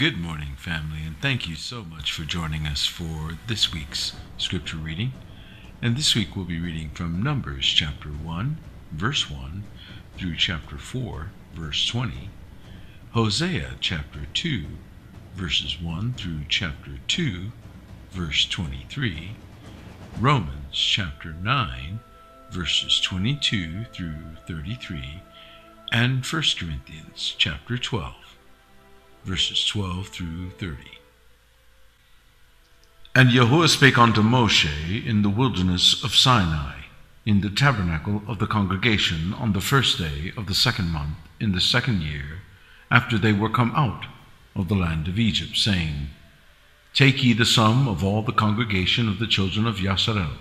Good morning, family, and thank you so much for joining us for this week's scripture reading. And this week we'll be reading from Numbers chapter 1, verse 1 through chapter 4, verse 20, Hosea chapter 2, verses 1 through chapter 2, verse 23, Romans chapter 9, verses 22 through 33, and 1 Corinthians chapter 12, verses 12 through 30. And Yahuwah spake unto Moshe in the wilderness of Sinai, in the tabernacle of the congregation, on the first day of the second month, in the second year, after they were come out of the land of Egypt, saying, Take ye the sum of all the congregation of the children of Yasharel,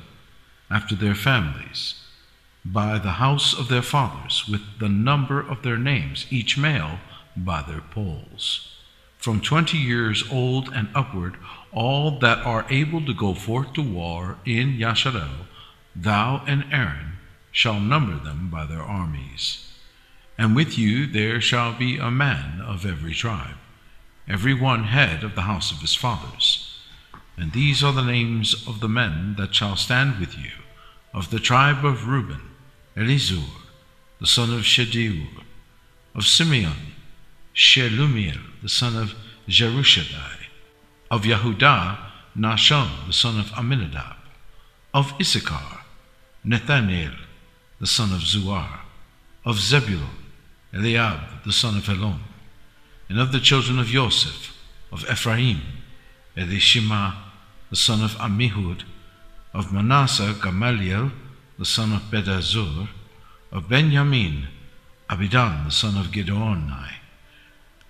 after their families, by the house of their fathers, with the number of their names, each male by their polls, from 20 years old and upward, all that are able to go forth to war in Yasharel, thou and Aaron shall number them by their armies. And with you there shall be a man of every tribe, every one head of the house of his fathers. And these are the names of the men that shall stand with you. Of the tribe of Reuben, Elizur, the son of Shedeur; of Simeon, Shelumiel, the son of Jerushadai; of Yehudah, Nahshon, the son of Amminadab; of Issachar, Nathanael, the son of Zuar; of Zebulun, Eliab, the son of Helon; and of the children of Joseph, of Ephraim, Elishama, the son of Ammihud; of Manasseh, Gamaliel, the son of Pedazur; of Benjamin, Abidan, the son of Gideoni;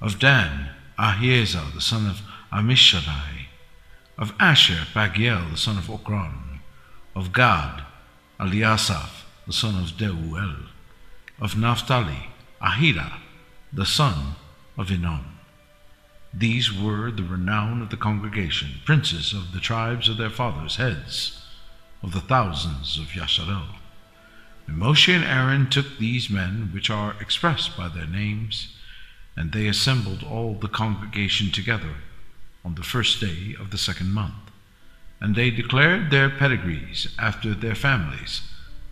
of Dan, Ahiezer, the son of Amishadai; of Asher, Pagiel, the son of Okran; of Gad, Eliasaph, the son of Deuel; of Naphtali, Ahira, the son of Enon. These were the renown of the congregation, princes of the tribes of their fathers, heads of the thousands of Yasharel. And Moshe and Aaron took these men, which are expressed by their names, and they assembled all the congregation together on the first day of the second month. And they declared their pedigrees after their families,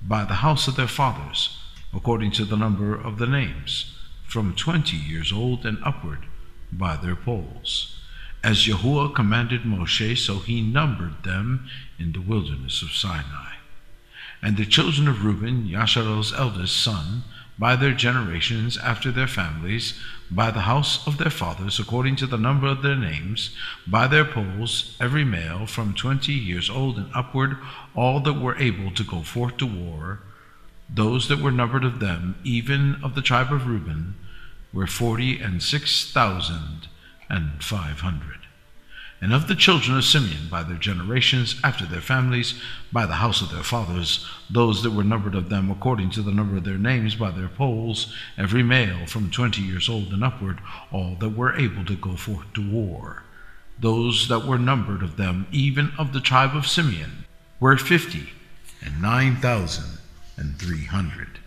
by the house of their fathers, according to the number of the names, from 20 years old and upward, by their polls. As Yahuwah commanded Moshe, so he numbered them in the wilderness of Sinai. And the children of Reuben, Yasharel's eldest son, by their generations after their families, by the house of their fathers, according to the number of their names, by their polls, every male from 20 years old and upward, all that were able to go forth to war, those that were numbered of them, even of the tribe of Reuben, were 46,500. And of the children of Simeon, by their generations, after their families, by the house of their fathers, those that were numbered of them, according to the number of their names, by their polls, every male from 20 years old and upward, all that were able to go forth to war. Those that were numbered of them, even of the tribe of Simeon, were 59,300.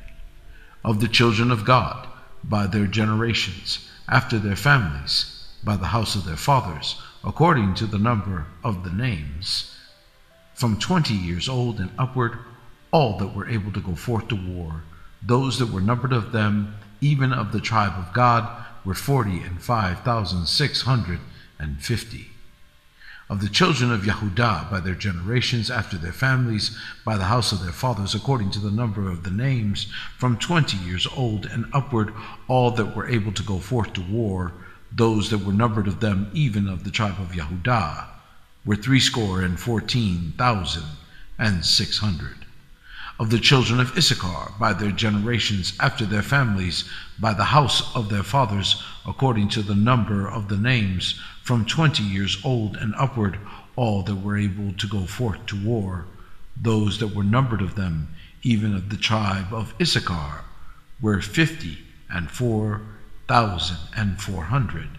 Of the children of God, by their generations, after their families, by the house of their fathers, according to the number of the names, from 20 years old and upward, all that were able to go forth to war, those that were numbered of them, even of the tribe of God, were 45,650. Of the children of Yehudah, by their generations, after their families, by the house of their fathers, according to the number of the names, from 20 years old and upward, all that were able to go forth to war, those that were numbered of them, even of the tribe of Yehudah, were 314,600. Of the children of Issachar, by their generations, after their families, by the house of their fathers, according to the number of the names, from 20 years old and upward, all that were able to go forth to war, those that were numbered of them, even of the tribe of Issachar, were 54,400.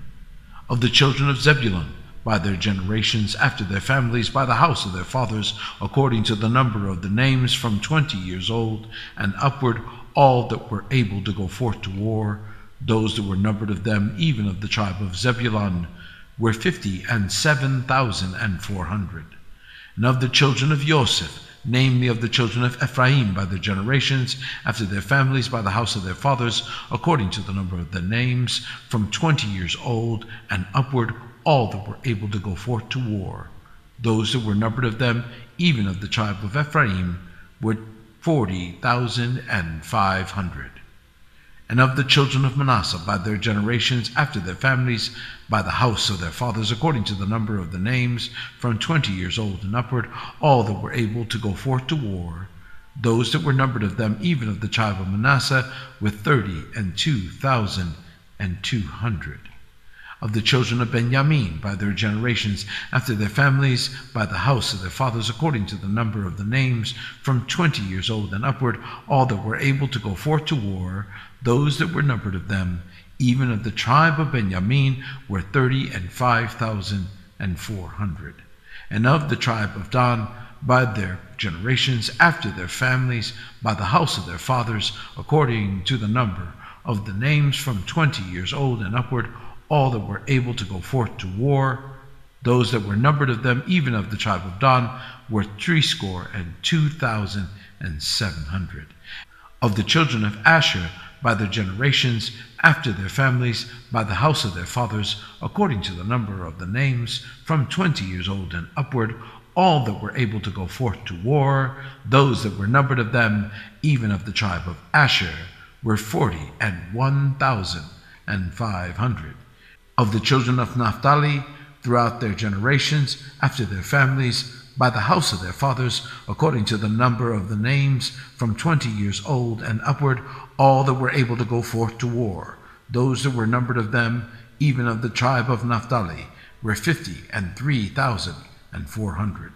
Of the children of Zebulun, by their generations, after their families, by the house of their fathers, according to the number of the names, from 20 years old and upward, all that were able to go forth to war, those that were numbered of them, even of the tribe of Zebulun, were 57,400. And of the children of Joseph, namely of the children of Ephraim by their generations, after their families, by the house of their fathers, according to the number of their names, from 20 years old and upward, all that were able to go forth to war. Those that were numbered of them, even of the tribe of Ephraim, were 40,500. And of the children of Manasseh by their generations, after their families, by the house of their fathers, according to the number of the names, from 20 years old and upward, all that were able to go forth to war. Those that were numbered of them, even of the tribe of Manasseh, were 32,200. Of the children of Benjamin by their generations, after their families, by the house of their fathers, according to the number of the names, from 20 years old and upward, all that were able to go forth to war. Those that were numbered of them, even of the tribe of Benjamin, were 35,400. And of the tribe of Dan, by their generations, after their families, by the house of their fathers, according to the number of the names, from 20 years old and upward, all that were able to go forth to war. Those that were numbered of them, even of the tribe of Dan, were 62,700. Of the children of Asher, by their generations, after their families, by the house of their fathers, according to the number of the names, from 20 years old and upward, all that were able to go forth to war. Those that were numbered of them, even of the tribe of Asher, were 41,500. Of the children of Naphtali, throughout their generations, after their families, by the house of their fathers, according to the number of the names, from 20 years old and upward, all that were able to go forth to war. Those that were numbered of them, even of the tribe of Naphtali, were 53,400.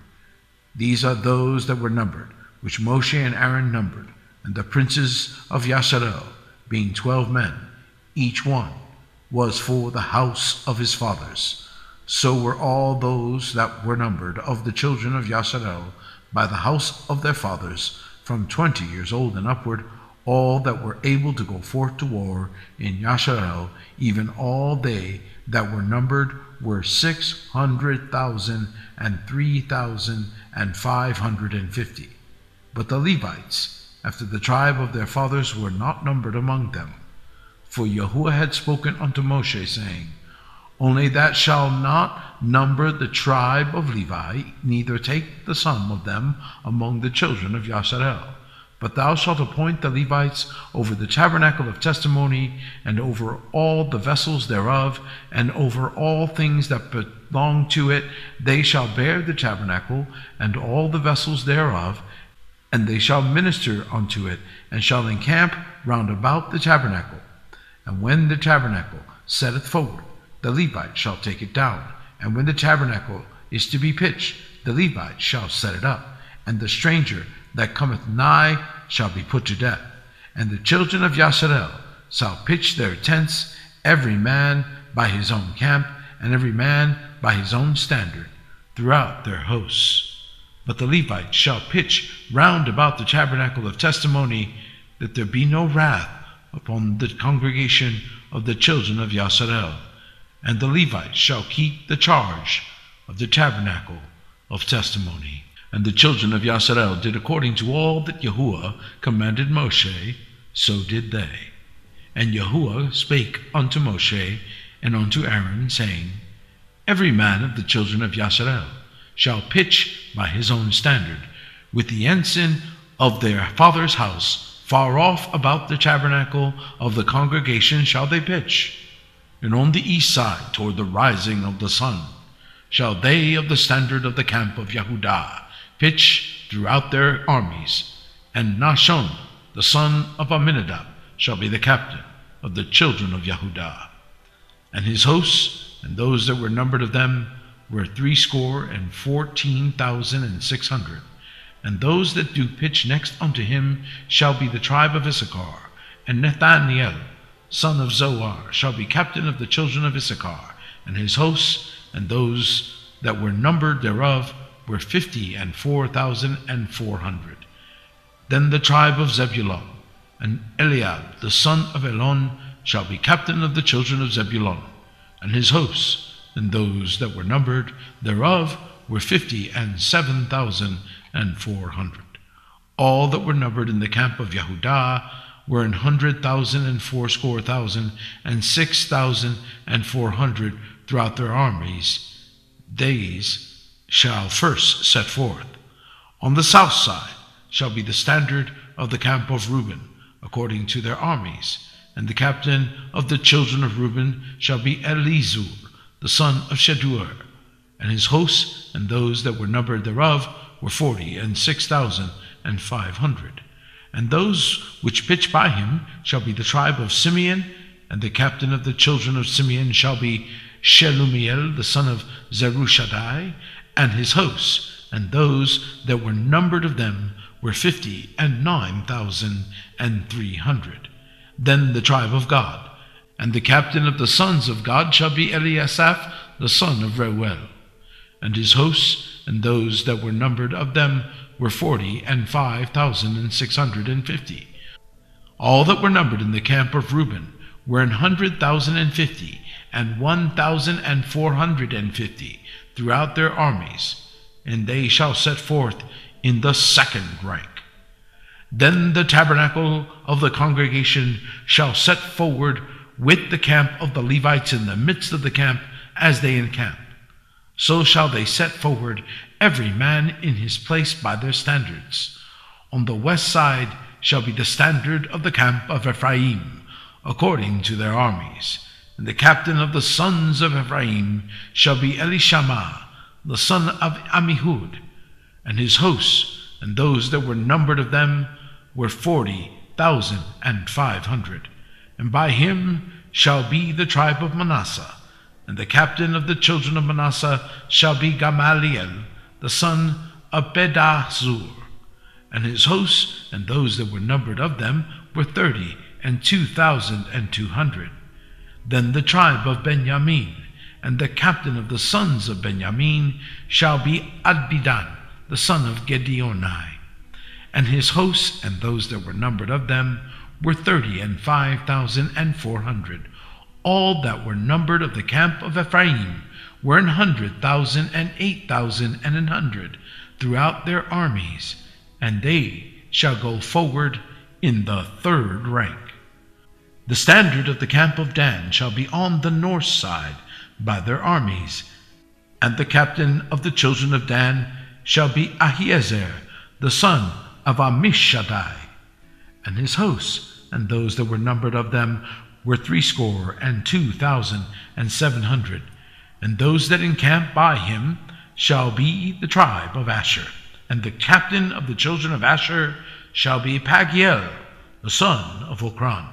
These are those that were numbered, which Moshe and Aaron numbered, and the princes of Yasharel, being 12 men, each one was for the house of his fathers. So were all those that were numbered of the children of Yasharel by the house of their fathers, from 20 years old and upward, all that were able to go forth to war in Yasharel, even all they that were numbered were 600,003,550. But the Levites, after the tribe of their fathers, were not numbered among them. For Yahuwah had spoken unto Moshe, saying, Only that shall not number the tribe of Levi, neither take the sum of them among the children of Yasharel. But thou shalt appoint the Levites over the tabernacle of testimony, and over all the vessels thereof, and over all things that belong to it. They shall bear the tabernacle, and all the vessels thereof, and they shall minister unto it, and shall encamp round about the tabernacle. And when the tabernacle setteth forward, the Levite shall take it down. And when the tabernacle is to be pitched, the Levite shall set it up. And the stranger that cometh nigh shall be put to death. And the children of Yasharel shall pitch their tents, every man by his own camp, and every man by his own standard, throughout their hosts. But the Levites shall pitch round about the tabernacle of testimony, that there be no wrath upon the congregation of the children of Yasharel. And the Levites shall keep the charge of the tabernacle of testimony. And the children of Yasharel did according to all that Yahuwah commanded Moshe, so did they. And Yahuwah spake unto Moshe and unto Aaron, saying, Every man of the children of Yasharel shall pitch by his own standard, with the ensign of their father's house, far off about the tabernacle of the congregation shall they pitch. And on the east side, toward the rising of the sun, shall they of the standard of the camp of Yehudah pitch throughout their armies. And Nahshon, the son of Amminadab, shall be the captain of the children of Yehudah. And his hosts, and those that were numbered of them, were 614,600. And those that do pitch next unto him shall be the tribe of Issachar. And Nathaniel, son of Zoar, shall be captain of the children of Issachar. And his hosts, and those that were numbered thereof, were 54,400. Then the tribe of Zebulun, and the son of Elon, shall be captain of the children of Zebulun. And his hosts, and those that were numbered thereof were 57,400. All that were numbered in the camp of Yehudah were 100,000 and fourscore thousand and 6,400 throughout their armies. These shall first set forth. On the south side shall be the standard of the camp of Reuben, according to their armies. And the captain of the children of Reuben shall be Elizur, the son of Shedur. And his hosts and those that were numbered thereof were 46,500. And those which pitch by him shall be the tribe of Simeon, and the captain of the children of Simeon shall be Shelumiel, the son of Zerushadai, and his hosts, and those that were numbered of them were 59,300. Then the tribe of Gad, and the captain of the sons of Gad shall be Eliasaph, the son of Reuel, and his hosts, and those that were numbered of them were 45,650. All that were numbered in the camp of Reuben were 100,050 and 1,450 throughout their armies, and they shall set forth in the second rank. Then the tabernacle of the congregation shall set forward with the camp of the Levites in the midst of the camp as they encamp. So shall they set forward every man in his place by their standards. On the west side shall be the standard of the camp of Ephraim, according to their armies. And the captain of the sons of Ephraim shall be Elishama, the son of Ammihud, and his hosts, and those that were numbered of them were 40,500. And by him shall be the tribe of Manasseh, and the captain of the children of Manasseh shall be Gamaliel, the son of Pedahzur, and his hosts, and those that were numbered of them were 32,200. Then the tribe of Benjamin, and the captain of the sons of Benjamin shall be Adbidan, the son of Gedionai, and his hosts, and those that were numbered of them were 35,400. All that were numbered of the camp of Ephraim were 100,000 and 8,100 throughout their armies, and they shall go forward in the third rank. The standard of the camp of Dan shall be on the north side by their armies, and the captain of the children of Dan shall be Ahiezer, the son of Ammishaddai, and his hosts, and those that were numbered of them were 62,700. And those that encamp by him shall be the tribe of Asher, and the captain of the children of Asher shall be Pagiel, the son of Okran,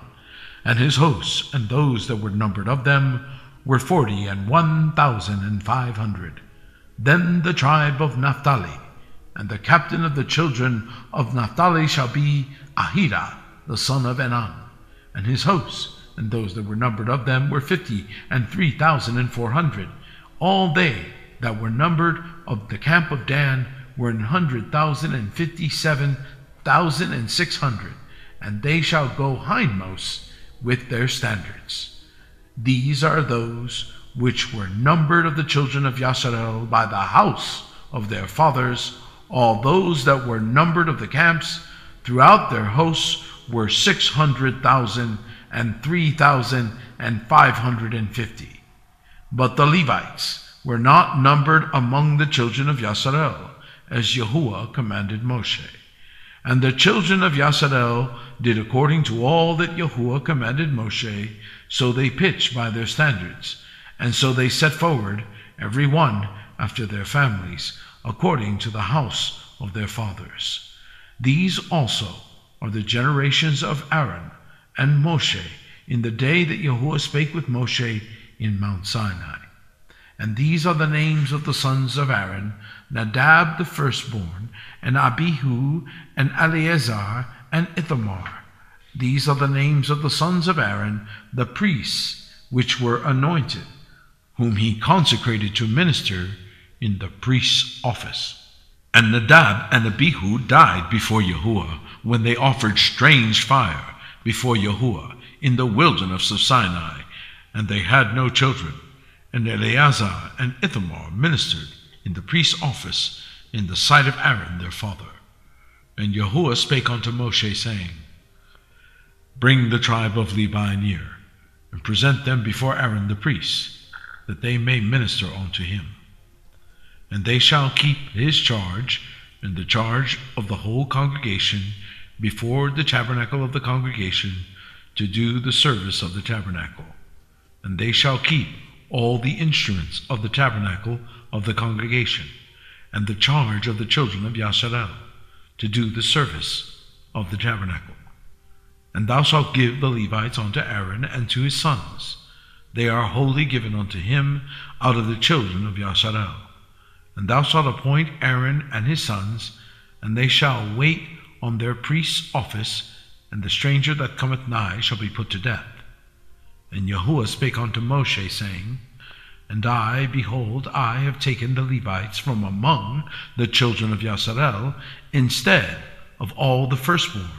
and his hosts, and those that were numbered of them were 41,500. Then the tribe of Naphtali, and the captain of the children of Naphtali shall be Ahira, the son of Enan, and his hosts, and those that were numbered of them were 53,400. All they that were numbered of the camp of Dan were 157,600, and they shall go hindmost with their standards. These are those which were numbered of the children of Yasharel by the house of their fathers. All those that were numbered of the camps throughout their hosts were 600,000 and 3,550. But the Levites were not numbered among the children of Yasharel, as Yahuwah commanded Moshe. And the children of Yasharel did according to all that Yahuwah commanded Moshe, so they pitched by their standards, and so they set forward, every one after their families, according to the house of their fathers. These also are the generations of Aaron and Moshe in the day that Yahuwah spake with Moshe in Mount Sinai. And these are the names of the sons of Aaron: Nadab the firstborn, and Abihu, and Eleazar, and Ithamar. These are the names of the sons of Aaron, the priests, which were anointed, whom he consecrated to minister in the priest's office. And Nadab and Abihu died before Yahuwah when they offered strange fire before Yahuwah in the wilderness of Sinai, and they had no children. And Eleazar and Ithamar ministered in the priest's office in the sight of Aaron their father. And Yahuwah spake unto Moshe, saying, Bring the tribe of Levi near, and present them before Aaron the priest, that they may minister unto him. And they shall keep his charge and the charge of the whole congregation before the tabernacle of the congregation, to do the service of the tabernacle. And they shall keep all the instruments of the tabernacle of the congregation, and the charge of the children of Yasharel, to do the service of the tabernacle. And thou shalt give the Levites unto Aaron and to his sons. They are wholly given unto him out of the children of Yasharel. And thou shalt appoint Aaron and his sons, and they shall wait on their priest's office, and the stranger that cometh nigh shall be put to death. And Yahuwah spake unto Moshe, saying, And I, behold, I have taken the Levites from among the children of Yasharel, instead of all the firstborn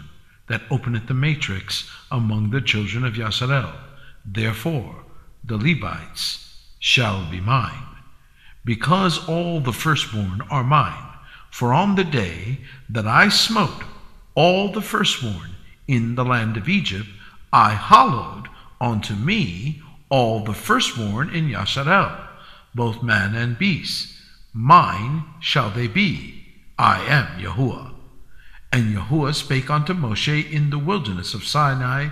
that openeth the matrix among the children of Yasharel. Therefore the Levites shall be mine, because all the firstborn are mine. For on the day that I smote all the firstborn in the land of Egypt, I hallowed unto me all the firstborn in Yasharel, both man and beast. Mine shall they be. I am Yahuwah. And Yahuwah spake unto Moshe in the wilderness of Sinai,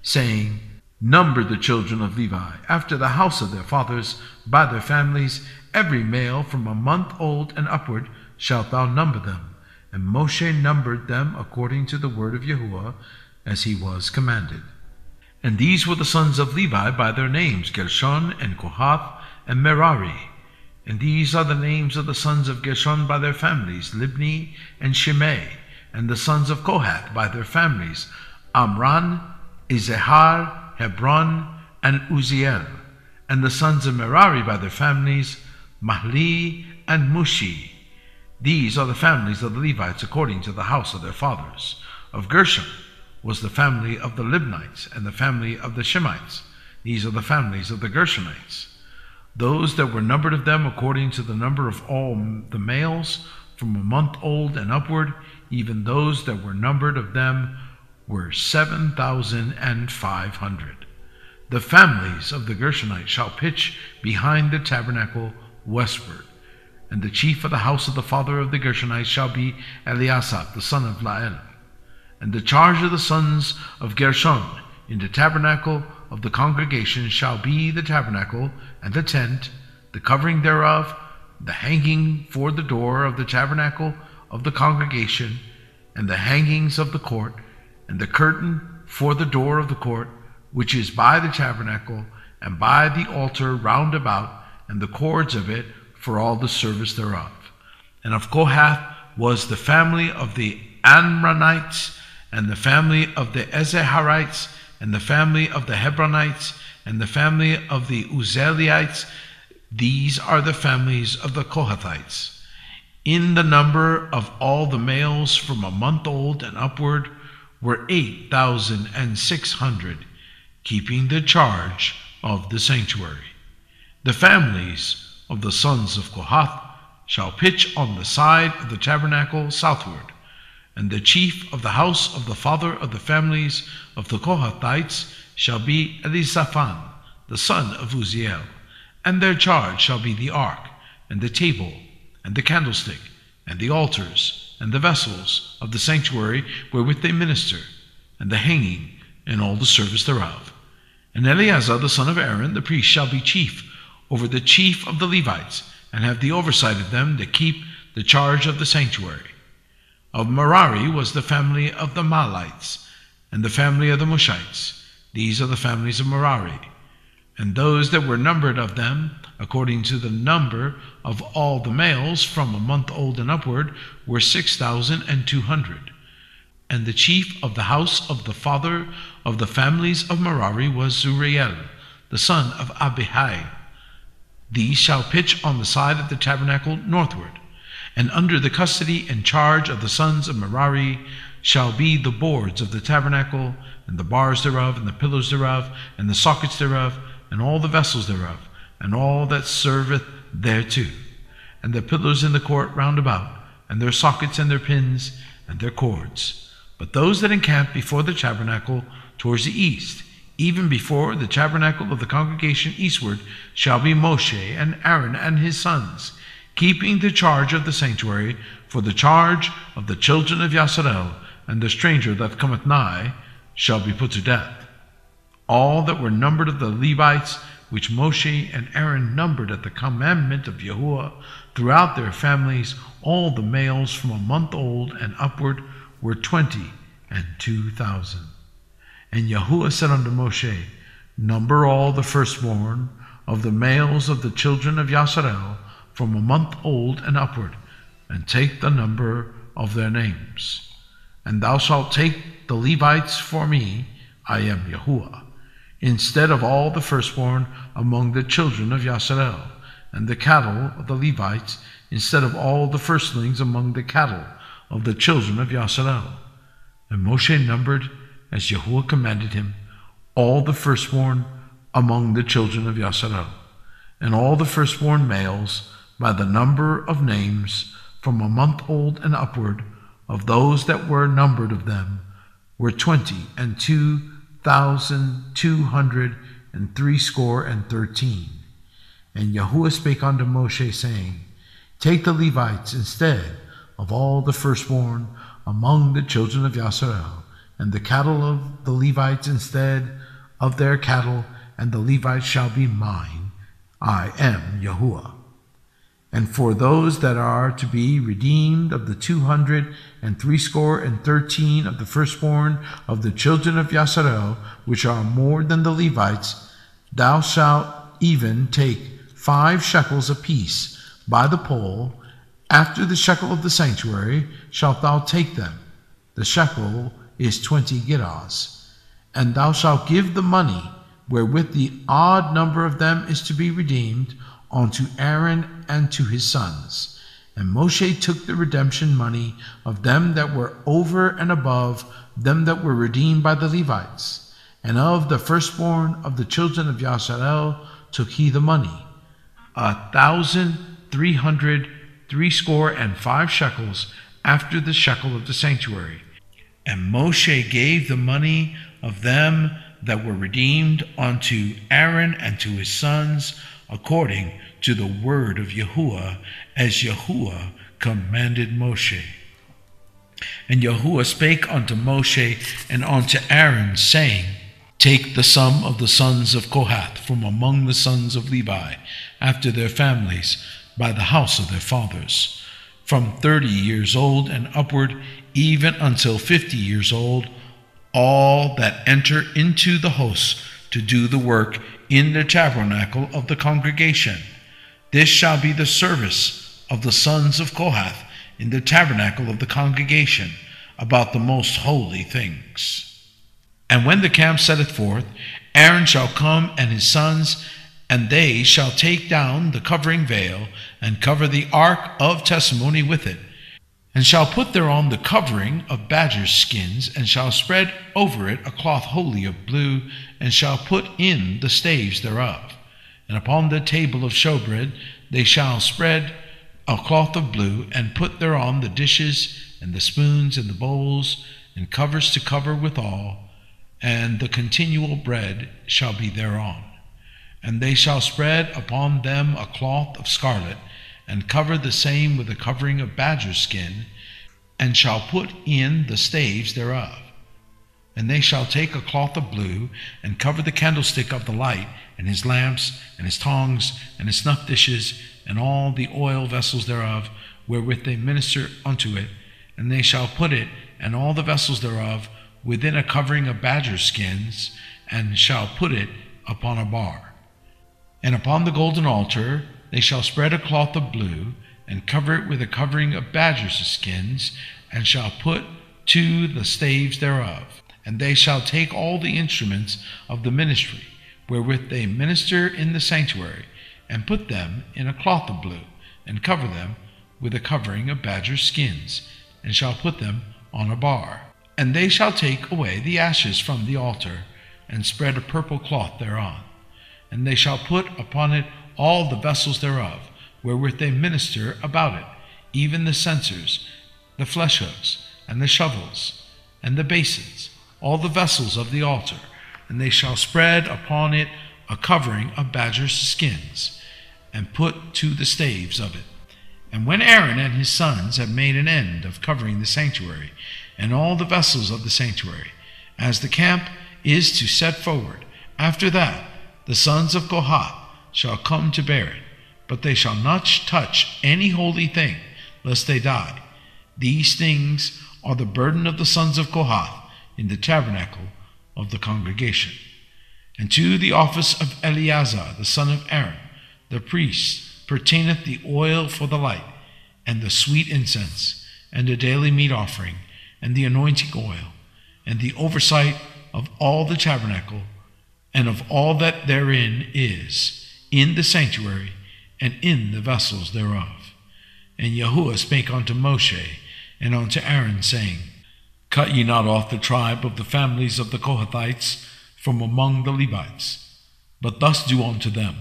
saying, Number the children of Levi after the house of their fathers by their families, every male from a month old and upward shalt thou number them. And Moshe numbered them according to the word of Yahuwah, as he was commanded. And these were the sons of Levi by their names, Gershon and Kohath and Merari. And these are the names of the sons of Gershon by their families, Libni and Shimei. And the sons of Kohath by their families, Amram, Izehar, Hebron, and Uziel. And the sons of Merari by their families, Mahli and Mushi. These are the families of the Levites according to the house of their fathers. Of Gershon was the family of the Libnites, and the family of the Shemites. These are the families of the Gershonites. Those that were numbered of them according to the number of all the males from a month old and upward, even those that were numbered of them were 7,500. The families of the Gershonites shall pitch behind the tabernacle westward. And the chief of the house of the father of the Gershonites shall be Eliasaph, the son of Lael. And the charge of the sons of Gershon in the tabernacle of the congregation shall be the tabernacle and the tent, the covering thereof, the hanging for the door of the tabernacle of the congregation, and the hangings of the court, and the curtain for the door of the court, which is by the tabernacle, and by the altar round about, and the cords of it, for all the service thereof. And of Kohath was the family of the Amranites, and the family of the Ezeharites, and the family of the Hebronites, and the family of the Uzzielites. These are the families of the Kohathites. In the number of all the males from a month old and upward were 8,600, keeping the charge of the sanctuary. The families of the sons of Kohath shall pitch on the side of the tabernacle southward, and the chief of the house of the father of the families of the Kohathites shall be Elizaphan, the son of Uzziel, and their charge shall be the ark, and the table, and the candlestick, and the altars, and the vessels of the sanctuary wherewith they minister, and the hanging, and all the service thereof. And Eleazar the son of Aaron the priest shall be chief over the chief of the Levites, and have the oversight of them that keep the charge of the sanctuary. Of Merari was the family of the Mahlites, and the family of the Mushites. These are the families of Merari. And those that were numbered of them, according to the number of all the males from a month old and upward, were 6,200. And the chief of the house of the father of the families of Merari was Zuriel, the son of Abihai. These shall pitch on the side of the tabernacle northward, and under the custody and charge of the sons of Merari shall be the boards of the tabernacle, and the bars thereof, and the pillars thereof, and the sockets thereof, and all the vessels thereof, and all that serveth thereto, and the pillars in the court round about, and their sockets and their pins and their cords. But those that encamp before the tabernacle towards the east, even before the tabernacle of the congregation eastward, shall be Moshe and Aaron and his sons, keeping the charge of the sanctuary, for the charge of the children of Yasharel, and the stranger that cometh nigh shall be put to death. All that were numbered of the Levites, which Moshe and Aaron numbered at the commandment of Yahuwah, throughout their families, all the males from a month old and upward, were 22,000. And Yahuwah said unto Moshe, Number all the firstborn of the males of the children of Yasharel, from a month old and upward, and take the number of their names. And thou shalt take the Levites for me, I am Yahuwah, instead of all the firstborn among the children of Yasharel, and the cattle of the Levites, instead of all the firstlings among the cattle of the children of Yasharel. And Moshe numbered, as Yahuwah commanded him, all the firstborn among the children of Yasharel, and all the firstborn males by the number of names from a month old and upward, of those that were numbered of them, were 22,213. And Yahuwah spake unto Moshe, saying, Take the Levites instead of all the firstborn among the children of Yasharel, and the cattle of the Levites instead of their cattle, and the Levites shall be mine. I am Yahuwah. And for those that are to be redeemed of the 213 of the firstborn of the children of Yasharel, which are more than the Levites, thou shalt even take 5 shekels apiece by the poll. After the shekel of the sanctuary shalt thou take them. The shekel is 20 gerahs. And thou shalt give the money wherewith the odd number of them is to be redeemed unto Aaron and to his sons. And Moshe took the redemption money of them that were over and above them that were redeemed by the Levites. And of the firstborn of the children of Yasharel took he the money, 1,365 shekels, after the shekel of the sanctuary. And Moshe gave the money of them that were redeemed unto Aaron and to his sons, according to the word of Yahuwah, as Yahuwah commanded Moshe. And Yahuwah spake unto Moshe and unto Aaron, saying, Take the sum of the sons of Kohath from among the sons of Levi, after their families, by the house of their fathers, from 30 years old and upward, even until 50 years old, all that enter into the host to do the work in the tabernacle of the congregation. This shall be the service of the sons of Kohath in the tabernacle of the congregation, about the most holy things. And when the camp setteth forth, Aaron shall come and his sons, and they shall take down the covering veil, and cover the ark of testimony with it, and shall put thereon the covering of badger skins, and shall spread over it a cloth wholly of blue, and shall put in the staves thereof. And upon the table of showbread they shall spread a cloth of blue, and put thereon the dishes, and the spoons, and the bowls, and covers to cover withal, and the continual bread shall be thereon. And they shall spread upon them a cloth of scarlet, and cover the same with a covering of badger skin, and shall put in the staves thereof. And they shall take a cloth of blue, and cover the candlestick of the light, and his lamps, and his tongs, and his snuff dishes, and all the oil vessels thereof, wherewith they minister unto it. And they shall put it, and all the vessels thereof, within a covering of badger skins, and shall put it upon a bar. And upon the golden altar they shall spread a cloth of blue, and cover it with a covering of badger skins, and shall put to the staves thereof. And they shall take all the instruments of the ministry, wherewith they minister in the sanctuary, and put them in a cloth of blue, and cover them with a covering of badger skins, and shall put them on a bar. And they shall take away the ashes from the altar, and spread a purple cloth thereon. And they shall put upon it all the vessels thereof, wherewith they minister about it, even the censers, the flesh hooks, and the shovels, and the basins, all the vessels of the altar, and they shall spread upon it a covering of badgers' skins, and put to the staves of it. And when Aaron and his sons have made an end of covering the sanctuary, and all the vessels of the sanctuary, as the camp is to set forward, after that the sons of Kohath shall come to bear it, but they shall not touch any holy thing, lest they die. These things are the burden of the sons of Kohath in the tabernacle of the congregation. And to the office of Eleazar the son of Aaron, the priest, pertaineth the oil for the light, and the sweet incense, and the daily meat offering, and the anointing oil, and the oversight of all the tabernacle, and of all that therein is, in the sanctuary, and in the vessels thereof. And Yahuwah spake unto Moshe and unto Aaron, saying, Cut ye not off the tribe of the families of the Kohathites from among the Levites, but thus do unto them,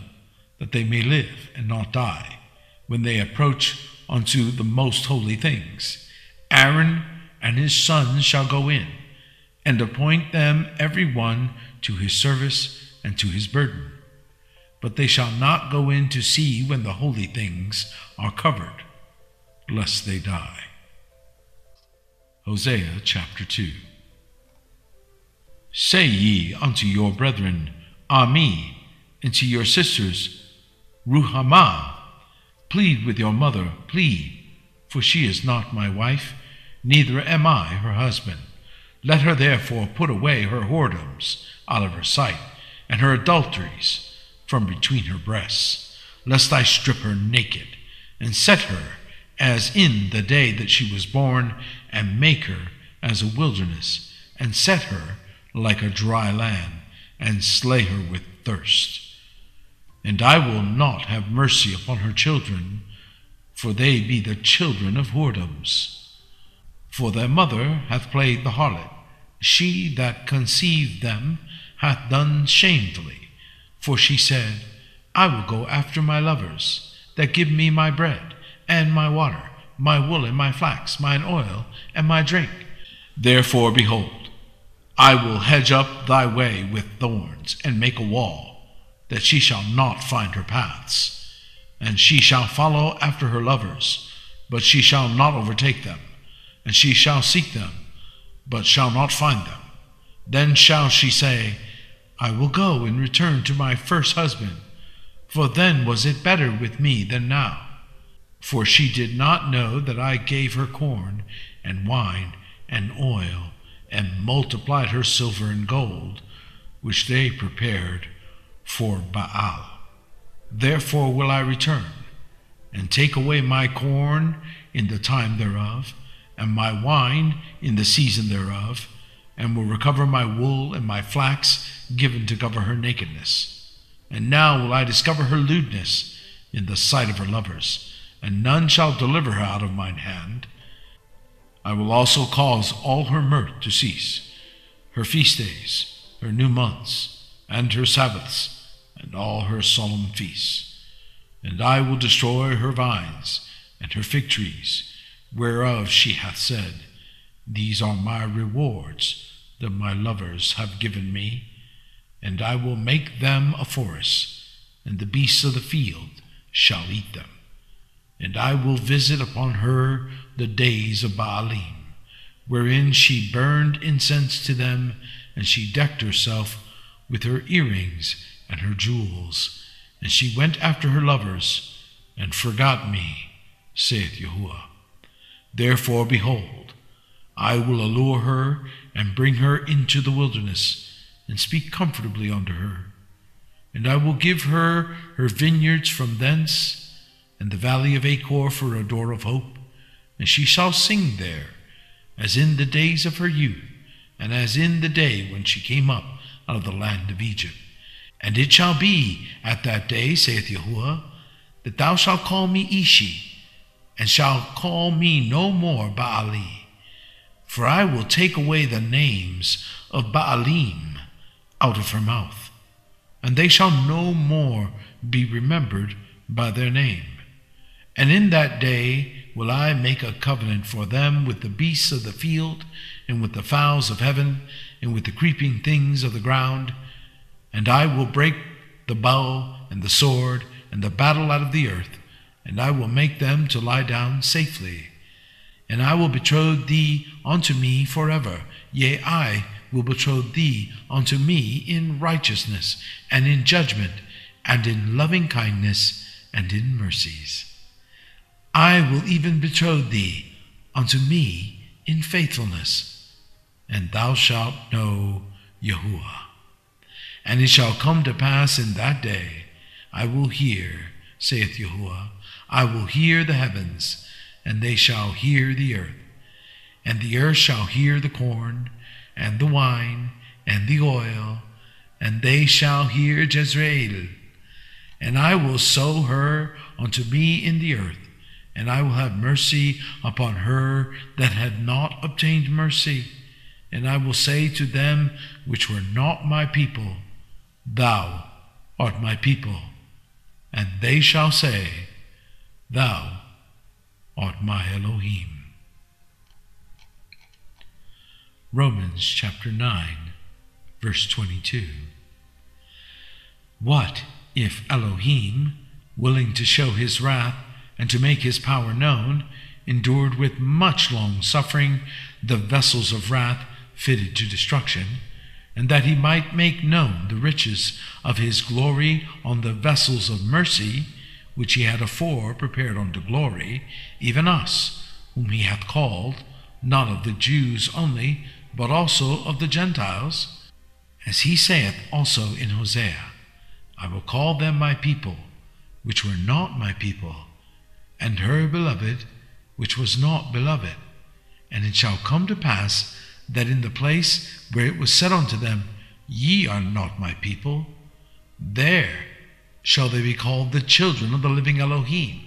that they may live and not die, when they approach unto the most holy things. Aaron and his sons shall go in, and appoint them every one to his service and to his burden. But they shall not go in to see when the holy things are covered, lest they die. Hosea chapter 2. Say ye unto your brethren, Ami, and to your sisters, Ruhamah. Plead with your mother, plead, for she is not my wife, neither am I her husband. Let her therefore put away her whoredoms out of her sight, and her adulteries from between her breasts, lest I strip her naked, and set her as in the day that she was born, and make her as a wilderness, and set her like a dry land, and slay her with thirst. And I will not have mercy upon her children, for they be the children of whoredoms. For their mother hath played the harlot, she that conceived them hath done shamefully. For she said, I will go after my lovers, that give me my bread, and my water, my wool and my flax, mine oil, and my drink. Therefore, behold, I will hedge up thy way with thorns, and make a wall, that she shall not find her paths. And she shall follow after her lovers, but she shall not overtake them. And she shall seek them, but shall not find them. Then shall she say, I will go and return to my first husband, for then was it better with me than now. For she did not know that I gave her corn and wine and oil, and multiplied her silver and gold, which they prepared for Baal. Therefore will I return, and take away my corn in the time thereof, and my wine in the season thereof, and will recover my wool and my flax given to cover her nakedness. And now will I discover her lewdness in the sight of her lovers, and none shall deliver her out of mine hand. I will also cause all her mirth to cease, her feast days, her new months, and her Sabbaths, and all her solemn feasts. And I will destroy her vines and her fig trees, whereof she hath said, These are my rewards that my lovers have given me. And I will make them a forest, and the beasts of the field shall eat them. And I will visit upon her the days of Baalim, wherein she burned incense to them, and she decked herself with her earrings and her jewels. And she went after her lovers, and forgot me, saith Yahuwah. Therefore, behold, I will allure her, and bring her into the wilderness, and speak comfortably unto her. And I will give her her vineyards from thence, and the valley of Achor for a door of hope. And she shall sing there, as in the days of her youth, and as in the day when she came up out of the land of Egypt. And it shall be at that day, saith Yahuwah, that thou shalt call me Ishi, and shalt call me no more Baali. For I will take away the names of Baalim out of her mouth, and they shall no more be remembered by their name. And in that day will I make a covenant for them with the beasts of the field, and with the fowls of heaven, and with the creeping things of the ground. And I will break the bow and the sword and the battle out of the earth, and I will make them to lie down safely. And I will betroth thee unto me forever. Yea, I will betroth thee unto me in righteousness, and in judgment, and in loving kindness, and in mercies. I will even betroth thee unto me in faithfulness, and thou shalt know Yahuwah. And it shall come to pass in that day, I will hear, saith Yahuwah, I will hear the heavens, and they shall hear the earth. And the earth shall hear the corn, and the wine, and the oil, and they shall hear Jezreel. And I will sow her unto me in the earth, and I will have mercy upon her that had not obtained mercy. And I will say to them which were not my people, Thou art my people. And they shall say, Thou art my Elohim. Romans chapter 9, verse 22. What if Elohim, willing to show his wrath and to make his power known, endured with much long suffering the vessels of wrath fitted to destruction, and that he might make known the riches of his glory on the vessels of mercy, which he had afore prepared unto glory, even us, whom he hath called, not of the Jews only, but also of the Gentiles, as he saith also in Hosea, I will call them my people, which were not my people, and her beloved, which was not beloved. And it shall come to pass that in the place where it was said unto them, Ye are not my people, there shall they be called the children of the living Elohim.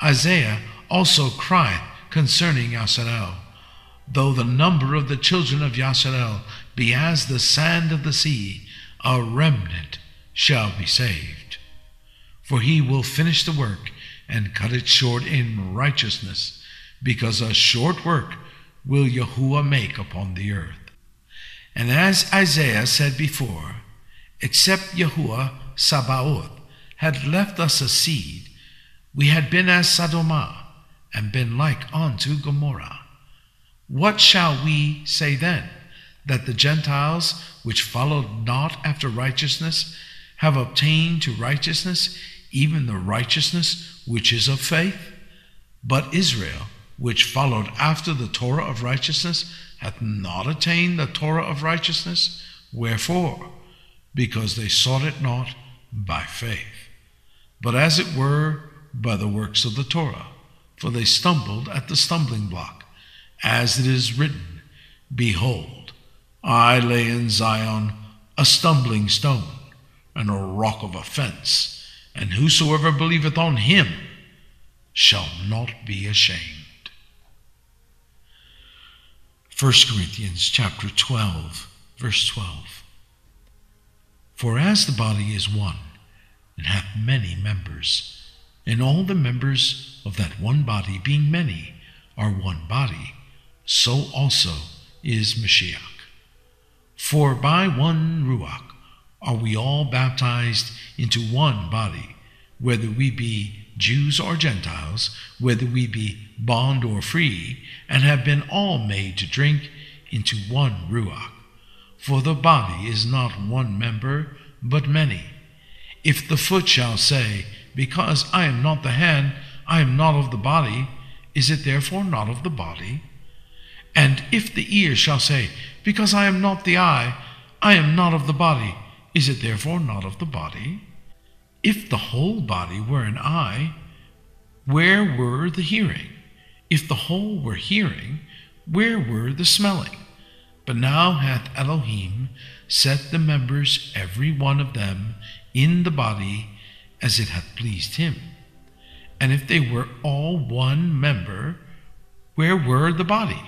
Isaiah also crieth concerning Yasharel, Though the number of the children of Yasharel be as the sand of the sea, a remnant shall be saved. For he will finish the work and cut it short in righteousness, because a short work will Yahuwah make upon the earth. And as Isaiah said before, except Yahuwah Sabaoth had left us a seed, we had been as Sodomah, and been like unto Gomorrah. What shall we say then? That the Gentiles, which followed not after righteousness, have obtained to righteousness, even the righteousness which is of faith? But Israel, which followed after the Torah of righteousness, hath not attained the Torah of righteousness. Wherefore? Because they sought it not by faith, but as it were by the works of the Torah. For they stumbled at the stumbling block, as it is written, Behold, I lay in Zion a stumbling stone, and a rock of offense, and whosoever believeth on him shall not be ashamed. 1 Corinthians chapter 12, verse 12. For as the body is one, and hath many members, and all the members of that one body, being many, are one body, so also is Mashiach. For by one Ruach are we all baptized into one body, whether we be Jews or Gentiles, whether we be bond or free, and have been all made to drink into one Ruach. For the body is not one member, but many. If the foot shall say, Because I am not the hand, I am not of the body, is it therefore not of the body? And if the ear shall say, Because I am not the eye, I am not of the body, is it therefore not of the body? If the whole body were an eye, where were the hearing? If the whole were hearing, where were the smelling? But now hath Elohim set the members, every one of them, in the body, as it hath pleased him. And if they were all one member, where were the body?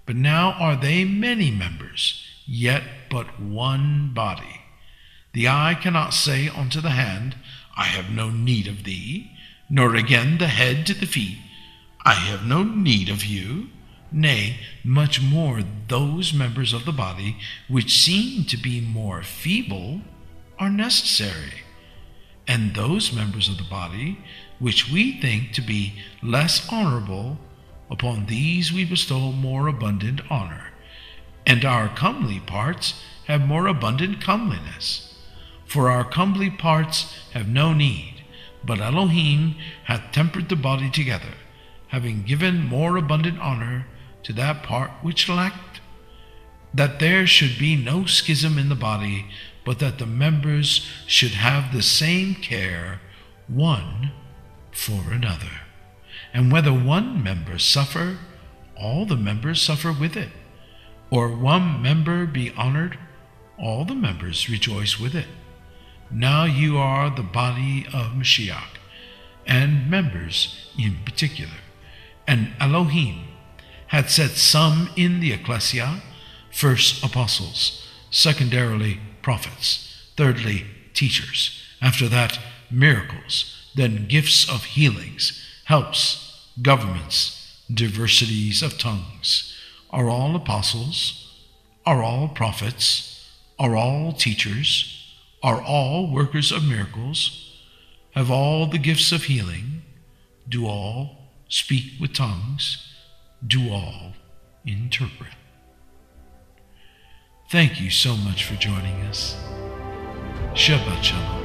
But now are they many members, yet but one body. The eye cannot say unto the hand, I have no need of thee, nor again the head to the feet. I have no need of you. Nay, much more those members of the body which seem to be more feeble are necessary, and those members of the body which we think to be less honorable, upon these we bestow more abundant honor, and our comely parts have more abundant comeliness. For our comely parts have no need, but Elohim hath tempered the body together, having given more abundant honor to that part which lacked, that there should be no schism in the body, but that the members should have the same care one for another. And whether one member suffer, all the members suffer with it, or one member be honored, all the members rejoice with it. Now you are the body of Mashiach, and members in particular. And Elohim had set some in the ecclesia, first apostles, secondarily prophets, thirdly teachers, after that miracles, then gifts of healings, helps, governments, diversities of tongues. Are all apostles? Are all prophets? Are all teachers? Are all workers of miracles? Have all the gifts of healing? Do all speak with tongues? Do all interpret? Thank you so much for joining us. Shabbat Shalom.